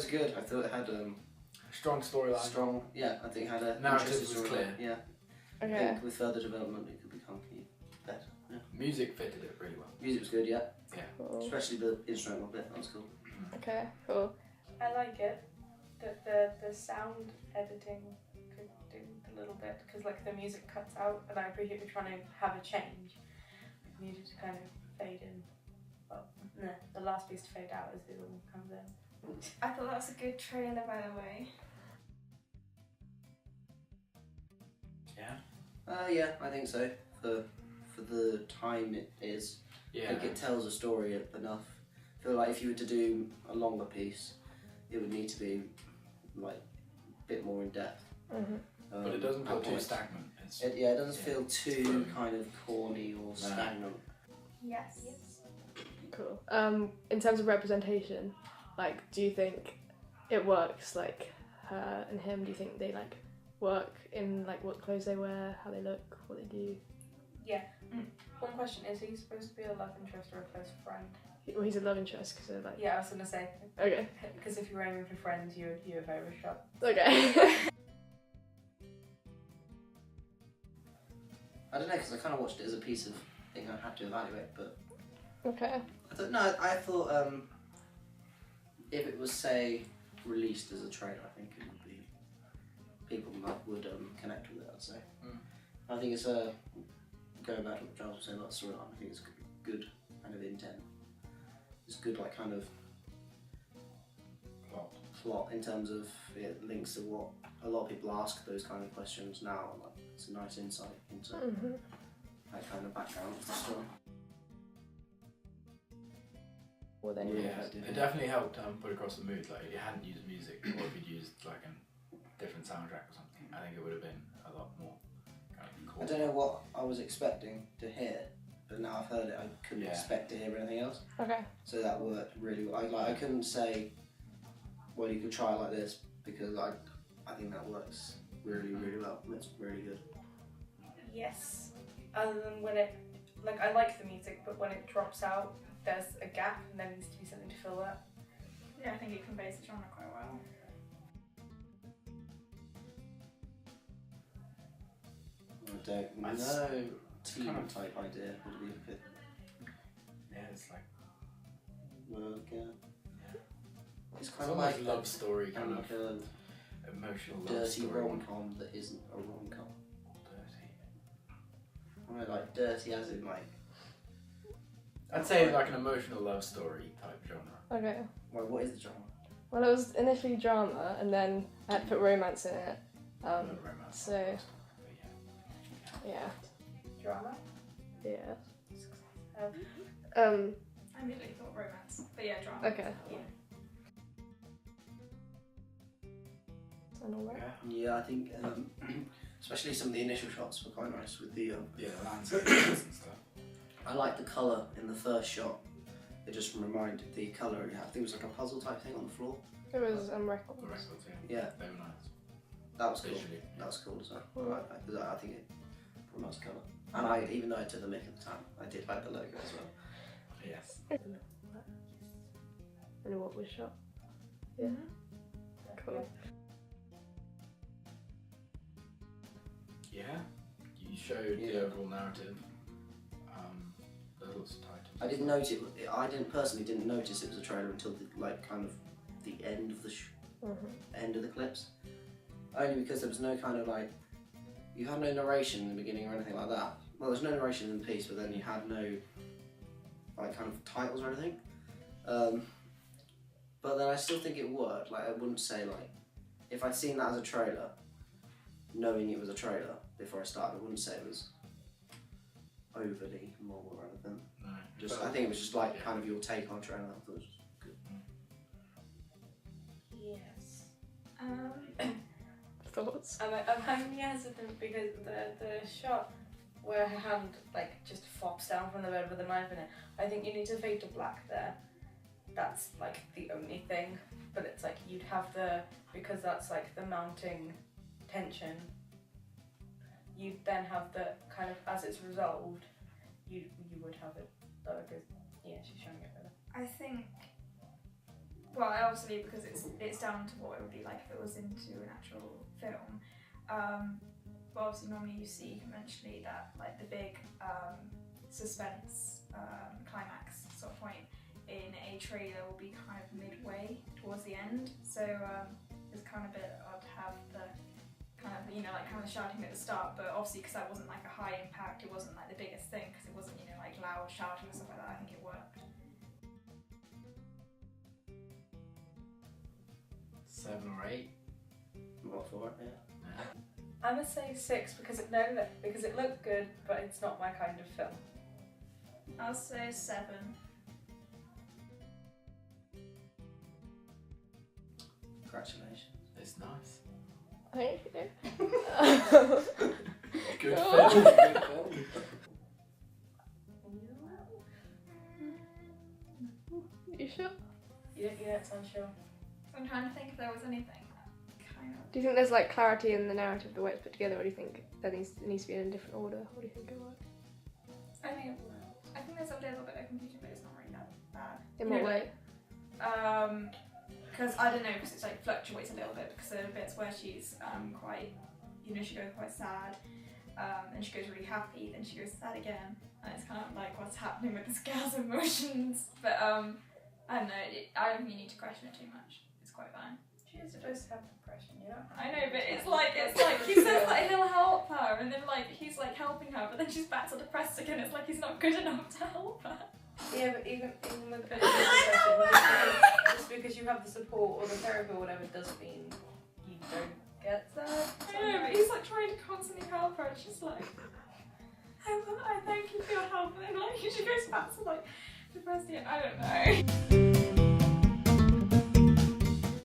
was good. I thought it had strong storyline. strong. Yeah, I think it had a narrative interesting was storyline. clear. Yeah. I Okay. think with further development, it could become better. Yeah. Music fitted it really well. Music was good. Yeah. Cool. Especially the instrumental bit. That was cool. Okay. Cool. I like it. The sound editing could do a little bit because like the music cuts out, and I appreciate you trying to have a change. It needed to kind of fade in. Well, no, the last piece to fade out as the other one comes in. I thought that was a good trailer, by the way. Yeah. Yeah, I think so. For the time it is, I Yeah. think it tells a story enough. I feel like if you were to do a longer piece, it would need to be like a bit more in depth. Mm-hmm. But it doesn't feel at too points. stagnant. It's, It doesn't feel too kind of corny or stagnant. Yes. Cool. In terms of representation, like, do you think it works? Like, her and him, do you think they like work in like what clothes they wear, how they look, what they do? Yeah. One question: is he supposed to be a love interest or a close friend? Well, he's a love interest because they're like. Yeah, I was gonna say. Okay. Because if you were aiming for friends, you're very sharp. Okay. I don't know, because I kind of watched it as a piece of thing I had to evaluate, but Okay. I thought if it was, say, released as a trailer, I think it would be, people would connect with it, I'd say. I think it's going back to what Giles was saying about the storyline, I think it's good kind of intent. It's good like kind of plot in terms of it links to what a lot of people ask those kind of questions now, like it's a nice insight into that kind of background of the story. Well then. Yeah, it definitely helped put across the mood. Like, if you hadn't used music, or if you'd used like a different soundtrack or something, I think it would have been a lot more kind of cool. I don't know what I was expecting to hear, but now I've heard it, I couldn't expect to hear anything else. Okay. So that worked really well. I couldn't say, well, you could try it like this, because I think that works really, really well. It's really good. Yes. Other than when it, like, I like the music, but when it drops out, there's a gap and there needs to be something to fill that. Yeah, I think it conveys the genre quite well. I don't That's know. Team kind of- type idea would be a bit Yeah, it's like work. Yeah. It's it's kind of almost like love story, kind like of a emotional love dirty story. rom-com that isn't a rom-com. Dirty. I mean, like dirty as in like. I'd say like an emotional love story type genre. Okay. Well, what is the genre? Well, it was initially drama, and then I had to put romance in it. Not romance, So but yeah. yeah. Drama? Yeah. Um, I immediately thought romance, but yeah, drama. Okay. Yeah. And all that. Yeah. Yeah, I think especially some of the initial shots were quite nice with the. Yeah, the landscapes and stuff. I like the colour in the first shot. It just reminded the colour you have. I think it was like a puzzle type thing on the floor. It was records. The records, Yeah. They were nice. That was cool. Visually. That was cool as well. I like that because I think it brought a nice colour. And even though I took the mic at the time, I did like the logo as well. Yes. And what was shot? Yeah. Cool. Yeah. You showed Yeah. the overall narrative. There's lots of titles. I didn't notice. I didn't notice it was a trailer until kind of the end of the end of the clips. Only because there was no kind of like, you had no narration in the beginning or anything like that. Well, there's no narration in the piece, but then you had no like kind of titles or anything. But then I still think it worked. Like I wouldn't say like, if I'd seen that as a trailer, knowing it was a trailer before I started, I wouldn't say it was overly more or anything. No. Just I think it was just like kind of your take on a trailer. I thought it was good. yes. Thoughts? I'm hesitant because the shot where her hand like just flops down from the bed with a knife in it, I think you need to fade to black there. That's like the only thing, but it's like you'd have because that's like the mounting tension, you'd then have the kind of, as it's resolved, you would have it lower because, yeah, she's showing it better. I think well, obviously because it's down to what it would be like if it was into an actual film. But obviously normally you see conventionally that like the big suspense climax sort of point in a trailer will be kind of midway towards the end. So it's kind of a bit odd to have the kind of, you know, like kind of shouting at the start, but obviously because that wasn't like a high impact, it wasn't like the biggest thing because it wasn't, you know, like loud shouting and stuff like that. I think it worked. 7 or 8. More for it, yeah. I'm gonna say 6 because it looked good, but it's not my kind of film. I'll say 7. Congratulations. It's nice. Thank you. Good Oh. film. Good film. You sure? Yeah, it's unsure. So I'm trying to think if there was anything that kind of. Do you think there's like clarity in the narrative, the way it's put together, or do you think that it needs to be in a different order? What do you think it works? I think there's a little bit of confusion, but it's not really that bad. In You what know, way? Because I don't know, because it's like fluctuates a little bit. Because there are bits where she's quite, you know, she goes quite sad, then she goes really happy, then she goes sad again, and it's kind of like what's happening with this girl's emotions. But I don't know. I don't think you need to question it too much. It's quite fine. She is supposed to have depression, you know? I know, but it's like he says like he'll help her, and then like he's like helping her, but then she's back to depressed again. It's like he's not good enough to help her. Yeah, but even with a bit of depression, just because you have the support or the therapy or whatever doesn't mean you don't get that. I know, but he's like trying to constantly help her, and she's like, I thank you for your help, and then like she goes back to like depressed again. I don't know.